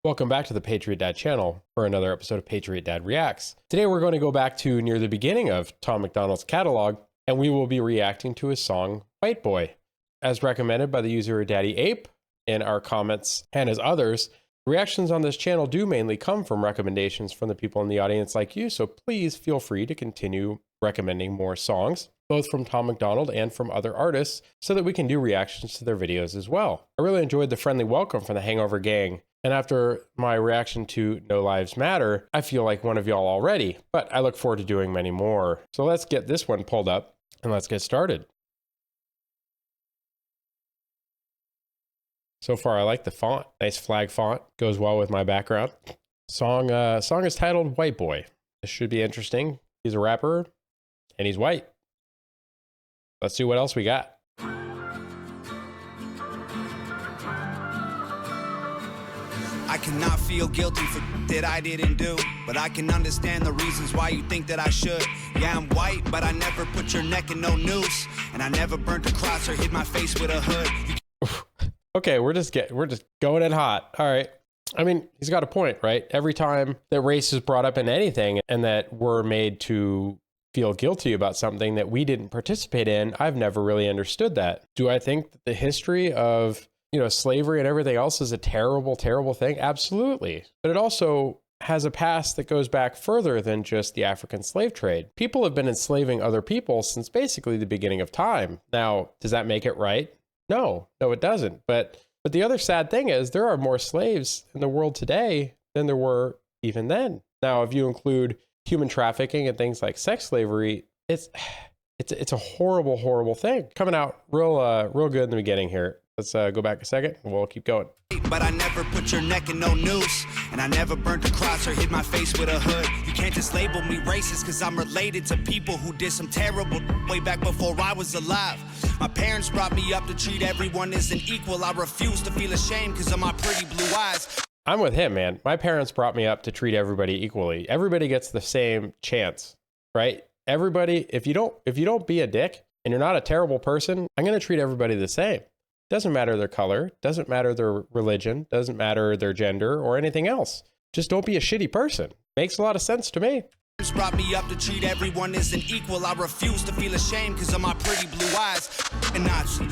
Welcome back to the Patriot Dad channel for another episode of Patriot Dad Reacts. Today we're going to go back to near the beginning of Tom MacDonald's catalog, and we will be reacting to his song, White Boy. As recommended by the user Daddy Ape in our comments and as others, reactions on this channel do mainly come from recommendations from the people in the audience like you, so please feel free to continue recommending more songs, both from Tom MacDonald and from other artists, so that we can do reactions to their videos as well. I really enjoyed the friendly welcome from the Hangover gang, and after my reaction to No Lives Matter, I feel like one of y'all already, but I look forward to doing many more. So let's get this one pulled up and let's get started. So far, I like the font. Nice flag font. Goes well with my background. Song is titled White Boy. This should be interesting. He's a rapper and he's white. Let's see what else we got. I cannot feel guilty for that I didn't do, but I can understand the reasons why you think that I should. Yeah, I'm white, but I never put your neck in no noose, and I never burnt a cross or hid my face with a hood. Okay, we're just going in hot. All right. I mean, he's got a point, right? Every time that race is brought up in anything and that we're made to feel guilty about something that we didn't participate in, I've never really understood that. Do I think that the history of slavery and everything else is a terrible, terrible thing? Absolutely. But it also has a past that goes back further than just the African slave trade. People have been enslaving other people since basically the beginning of time. Now, does that make it right? No, it doesn't. But the other sad thing is there are more slaves in the world today than there were even then. Now, if you include human trafficking and things like sex slavery, it's a horrible, horrible thing. Coming out real good in the beginning here. Let's go back a second and we'll keep going. But I never put your neck in no noose, and I never burnt a cross or hid my face with a hood. You can't just label me racist because I'm related to people who did some terrible way back before I was alive. My parents brought me up to treat everyone as an equal. I refuse to feel ashamed because of my pretty blue eyes. I'm with him, man. My parents brought me up to treat everybody equally. Everybody gets the same chance, right? Everybody, if you don't be a dick and you're not a terrible person, I'm going to treat everybody the same. Doesn't matter their color, doesn't matter their religion, doesn't matter their gender or anything else. Just don't be a shitty person. Makes a lot of sense to me. Brought me up to treat everyone as an equal. I refuse to feel ashamed because of my pretty blue eyes. A Nazi,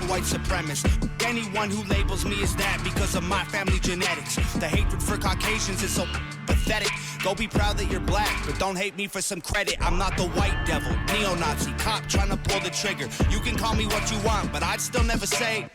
white supremacist, anyone who labels me as that because of my family genetics. The hatred for Caucasians is so pathetic. Go be proud that you're black, but don't hate me for some credit. I'm not the white devil, neo-Nazi, cop trying to pull the trigger. You can call me what you want, but I'd still never say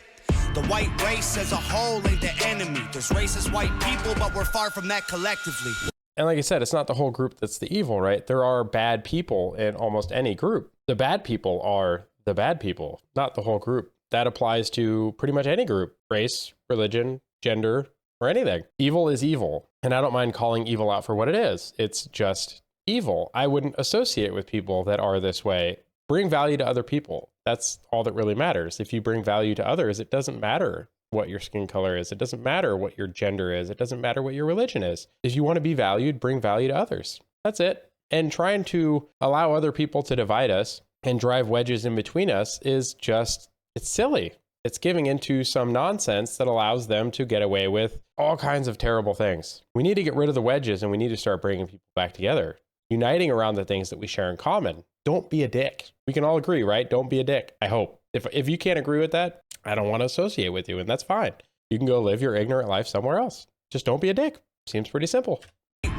the white race as a whole ain't the enemy. There's racist white people, but we're far from that collectively. And like I said, it's not the whole group that's the evil, right? There are bad people in almost any group. The bad people are the bad people, not the whole group. That applies to pretty much any group, race, religion, gender, or anything. Evil is evil. And I don't mind calling evil out for what it is. It's just evil. I wouldn't associate with people that are this way. Bring value to other people. That's all that really matters. If you bring value to others, it doesn't matter what your skin color is. It doesn't matter what your gender is. It doesn't matter what your religion is. If you want to be valued, bring value to others. That's it. And trying to allow other people to divide us and drive wedges in between us is just, it's silly. It's giving into some nonsense that allows them to get away with all kinds of terrible things. We need to get rid of the wedges and we need to start bringing people back together, uniting around the things that we share in common. Don't be a dick. We can all agree, right? Don't be a dick. I hope. If you can't agree with that, I don't want to associate with you, and that's fine. You can go live your ignorant life somewhere else. Just don't be a dick. Seems pretty simple.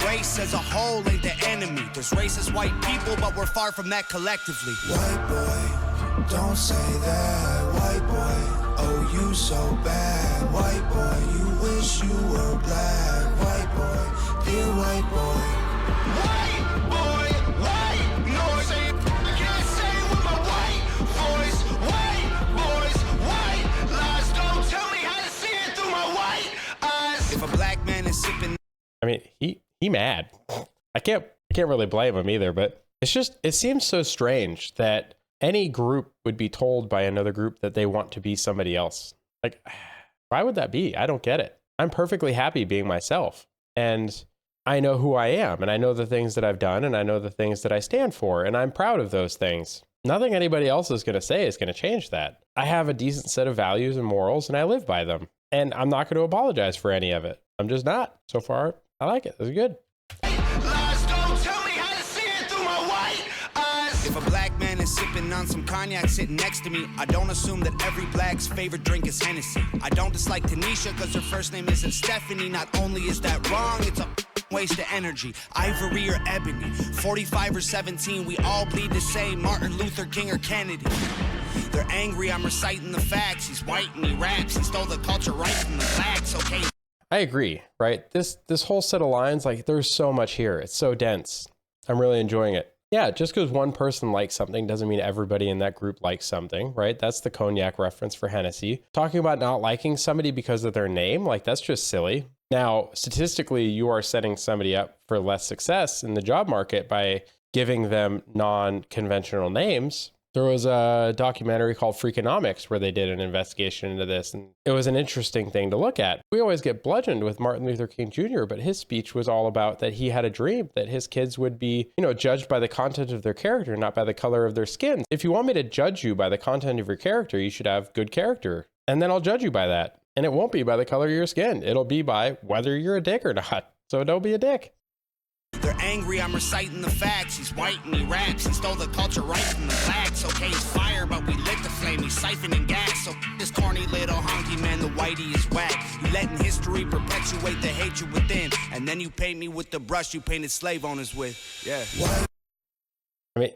Race as a whole ain't the enemy. There's racist white people, but we're far from that collectively. White boy, don't say that. White boy, oh you so bad. White boy, you wish you were black. White boy, dear white boy. White boy, white noise. I can't say it with my white voice. White boys, white lies. Don't tell me how to see it through my white eyes. If a black man is sipping, I mean, he mad. I can't really blame him either, but it seems so strange that any group would be told by another group that they want to be somebody else. Like, why would that be? I don't get it. I'm perfectly happy being myself. And I know who I am, and I know the things that I've done, and I know the things that I stand for, and I'm proud of those things. Nothing anybody else is going to say is going to change that. I have a decent set of values and morals, and I live by them. And I'm not going to apologize for any of it. I'm just not. So far, I like it. It's good. If a black man is sipping on some cognac sitting next to me, I don't assume that every black's favorite drink is Hennessy. I don't dislike Tanisha because her first name isn't Stephanie. Not only is that wrong, it's a waste of energy. Ivory or ebony, 45 or 17, we all bleed the same. Martin Luther King or Kennedy. They're angry, I'm reciting the facts. He's white and he raps. He stole the culture right from the blacks, okay? I agree, right? This whole set of lines, like there's so much here. It's so dense. I'm really enjoying it. Yeah, just because one person likes something doesn't mean everybody in that group likes something, right? That's the cognac reference for Hennessy. Talking about not liking somebody because of their name, like that's just silly. Now, statistically, you are setting somebody up for less success in the job market by giving them non-conventional names. There was a documentary called Freakonomics where they did an investigation into this, and it was an interesting thing to look at. We always get bludgeoned with Martin Luther King Jr., but his speech was all about that he had a dream that his kids would be, judged by the content of their character, not by the color of their skin. If you want me to judge you by the content of your character, you should have good character, and then I'll judge you by that. And it won't be by the color of your skin. It'll be by whether you're a dick or not. So don't be a dick. They're angry, I'm reciting the facts. He's white and he raps. He stole the culture right from the blacks. Okay, he's fire, but we lit the flame. He's siphoning gas. So this corny little honky man, the whitey is whack. You letting history perpetuate the hatred within. And then you paint me with the brush you painted slave owners with. Yeah. I mean,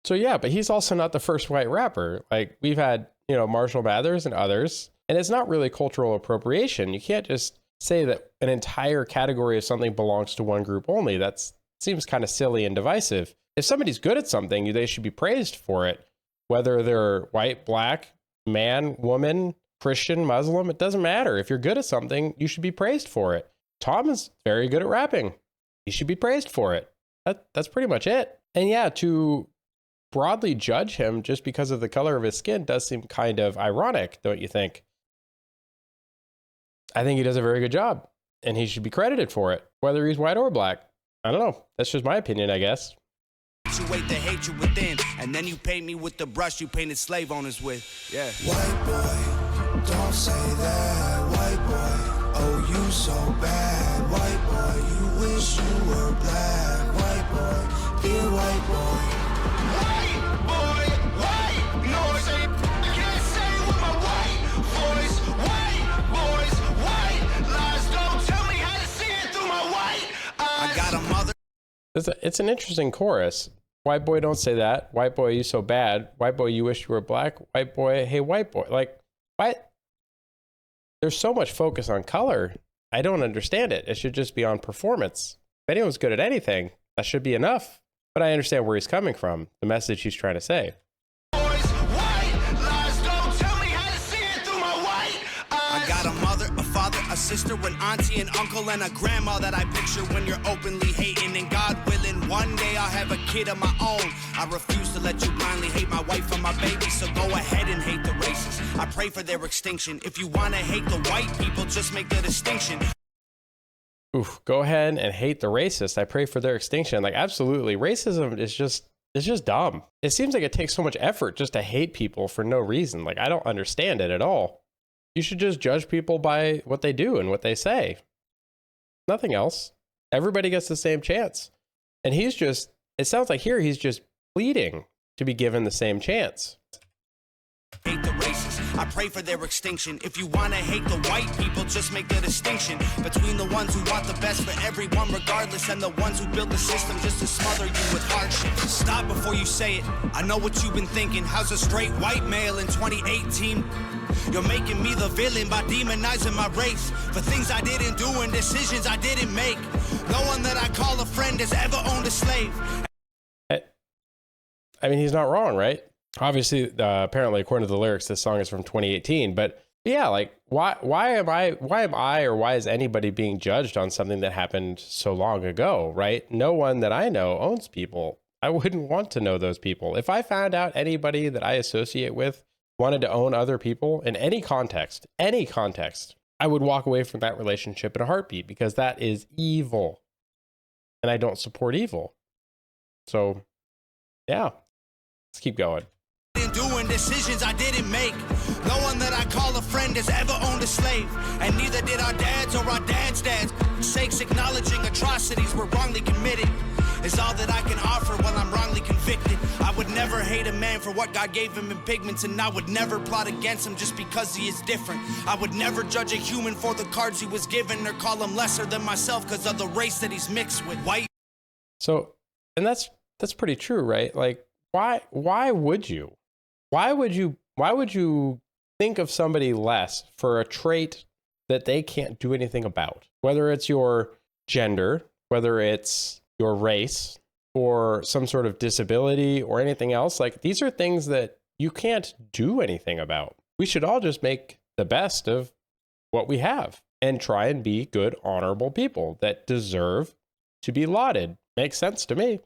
so yeah, but he's also not the first white rapper. Like we've had, Marshall Mathers and others. And it's not really cultural appropriation. You can't just say that an entire category of something belongs to one group only. That seems kind of silly and divisive. If somebody's good at something, they should be praised for it. Whether they're white, black, man, woman, Christian, Muslim, it doesn't matter. If you're good at something, you should be praised for it. Tom is very good at rapping. He should be praised for it. That's pretty much it. And yeah, to broadly judge him just because of the color of his skin does seem kind of ironic, don't you think? I think he does a very good job, and he should be credited for it, whether he's white or black. I don't know. That's just my opinion, I guess. You wait the hatred within, and then you paint me with the brush you painted slave owners with. Yeah. White boy, don't say that. White boy, oh you so bad. White boy, you wish you were black. White boy, dear white boy. White boy, white noise. I can't say with my white voice. White boys, white lies. Don't tell me how to see it through my white eyes. I got a mother. It's an interesting chorus. White boy, don't say that. White boy, you so bad. White boy, you wish you were black. White boy, hey, white boy. Like, what? There's so much focus on color. I don't understand it. It should just be on performance. If anyone's good at anything, that should be enough. But I understand where he's coming from, the message he's trying to say. A sister, an auntie, an uncle, and a grandma that I picture when you're openly hating. And God willing, one day I'll have a kid of my own. I refuse to let you blindly hate my wife and my baby, so go ahead and hate the races. I pray for their extinction. If you want to hate the white people, just make the distinction. Oof, go ahead and hate the racist. I pray for their extinction. Like, absolutely. Racism is just dumb. It seems like it takes so much effort just to hate people for no reason. Like, I don't understand it at all. You should just judge people by what they do and what they say. Nothing else. Everybody gets the same chance. And it sounds like here he's just pleading to be given the same chance. Hate the races. I pray for their extinction. If you want to hate the white people, just make the distinction between the ones who want the best for everyone regardless and the ones who build the system just to smother you with hardship. Stop before you say it. I know what you've been thinking. How's a straight white male in 2018? You're making me the villain by demonizing my race for things I didn't do and decisions I didn't make. No one that I call a friend has ever owned a slave. I mean, he's not wrong, right? Obviously, apparently, according to the lyrics, this song is from 2018. But yeah, like, why am I, or why is anybody being judged on something that happened so long ago, right? No one that I know owns people. I wouldn't want to know those people. If I found out anybody that I associate with wanted to own other people in any context, I would walk away from that relationship in a heartbeat because that is evil. And I don't support evil. So, yeah, let's keep going. In doing decisions I didn't make. No one that I call a friend has ever owned a slave, and neither did our dads or our dads' dads. Sakes acknowledging atrocities were wrongly committed is all that I can offer while I'm wrongly convicted. I would never hate a man for what God gave him in pigments, and I would never plot against him just because he is different. I would never judge a human for the cards he was given or call him lesser than myself because of the race that he's mixed with. White. So, and that's pretty true, right? Like, why would you think of somebody less for a trait that they can't do anything about? Whether it's your gender, whether it's your race, or some sort of disability or anything else, like these are things that you can't do anything about. We should all just make the best of what we have and try and be good, honorable people that deserve to be lauded. Makes sense to me.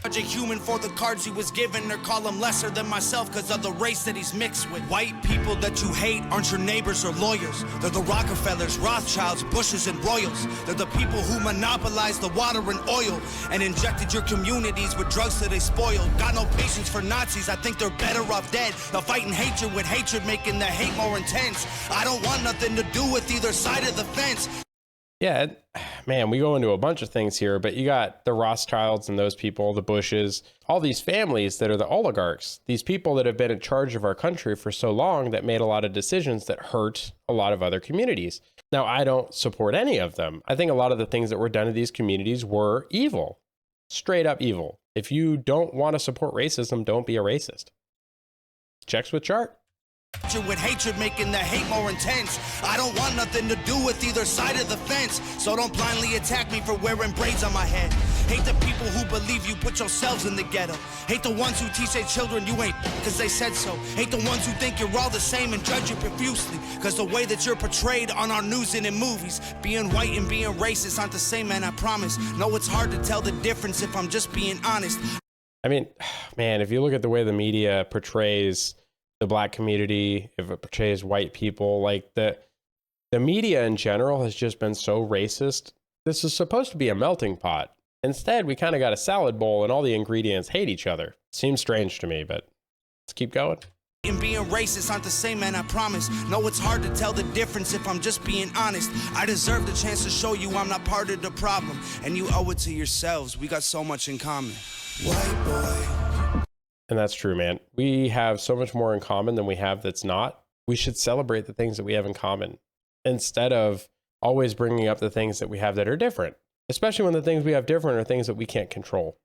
Judge a human for the cards he was given or call him lesser than myself because of the race that he's mixed with. White people that you hate aren't your neighbors or lawyers. They're the Rockefellers, Rothschilds, Bushes, and Royals. They're the people who monopolized the water and oil and injected your communities with drugs that they spoiled. Got no patience for Nazis, I think they're better off dead. They're fighting hatred with hatred, making the hate more intense. I don't want nothing to do with either side of the fence. Yeah, man, we go into a bunch of things here, but you got the Rothschilds and those people, the Bushes, all these families that are the oligarchs, these people that have been in charge of our country for so long that made a lot of decisions that hurt a lot of other communities. Now, I don't support any of them. I think a lot of the things that were done to these communities were evil, straight up evil. If you don't want to support racism, don't be a racist. Checks with chart. With hatred, making the hate more intense. I don't want nothing to do with either side of the fence, so don't blindly attack me for wearing braids on my head. Hate the people who believe you put yourselves in the ghetto. Hate the ones who teach their children you ain't because they said so. Hate the ones who think you're all the same and judge you profusely because the way that you're portrayed on our news and in movies. Being white and being racist aren't the same, man, I promise. No, it's hard to tell the difference if I'm just being honest. I mean, man, if you look at the way the media portrays the Black community, if it portrays white people, like the media in general has just been so racist. This is supposed to be a melting pot. Instead, we kind of got a salad bowl and all the ingredients hate each other. Seems strange to me, but let's keep going. And being racist aren't the same, man, I promise. No, it's hard to tell the difference if I'm just being honest. I deserve the chance to show you I'm not part of the problem, and you owe it to yourselves. We got so much in common. White boy. And that's true, man. We have so much more in common than we have that's not. We should celebrate the things that we have in common instead of always bringing up the things that we have that are different, especially when the things we have different are things that we can't control.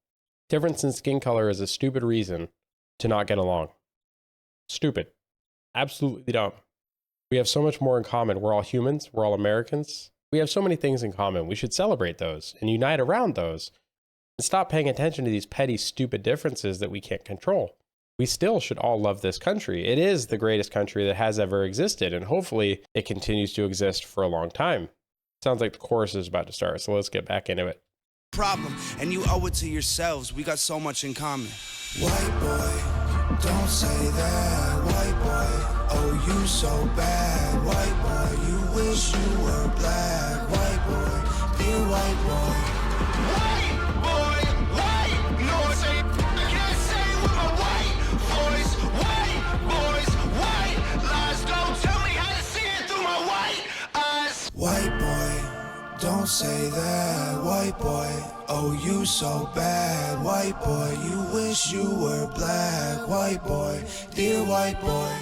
Difference in skin color is a stupid reason to not get along. Stupid. Absolutely dumb. We have so much more in common. We're all humans. We're all Americans. We have so many things in common. We should celebrate those and unite around those. And stop paying attention to these petty, stupid differences that we can't control. We still should all love this country. It is the greatest country that has ever existed, and hopefully it continues to exist for a long time. Sounds like the chorus is about to start, so let's get back into it. Problem, and you owe it to yourselves. We got so much in common. White boy, don't say that. White boy, oh you so bad. White boy, you wish you were black. White boy, dear white boy. White boy, don't say that. White boy, oh you so bad. White boy, you wish you were black. White boy, dear white boy.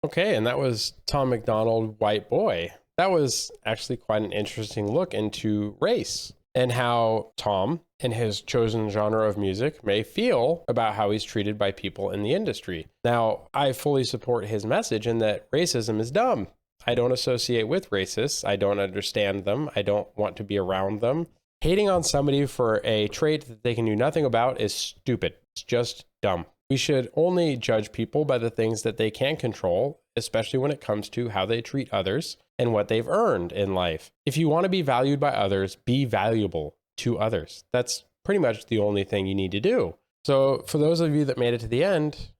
Okay, and that was Tom MacDonald, White Boy. That was actually quite an interesting look into race and how Tom, in his chosen genre of music, may feel about how he's treated by people in the industry. Now, I fully support his message in that racism is dumb. I don't associate with racists. I don't understand them. I don't want to be around them. Hating on somebody for a trait that they can do nothing about is stupid. It's just dumb. We should only judge people by the things that they can control, especially when it comes to how they treat others and what they've earned in life. If you want to be valued by others, be valuable to others. That's pretty much the only thing you need to do. So for those of you that made it to the end,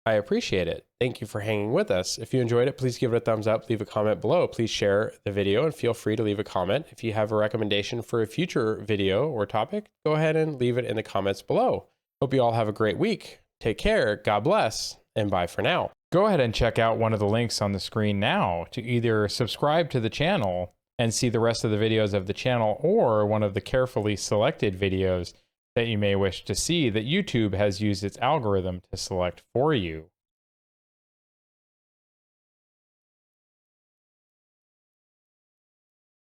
I appreciate it. Thank you for hanging with us. If you enjoyed it, please give it a thumbs up, leave a comment below. Please share the video and feel free to leave a comment. If you have a recommendation for a future video or topic, go ahead and leave it in the comments below. Hope you all have a great week. Take care, God bless, and bye for now. Go ahead and check out one of the links on the screen now to either subscribe to the channel and see the rest of the videos of the channel, or one of the carefully selected videos that you may wish to see that YouTube has used its algorithm to select for you.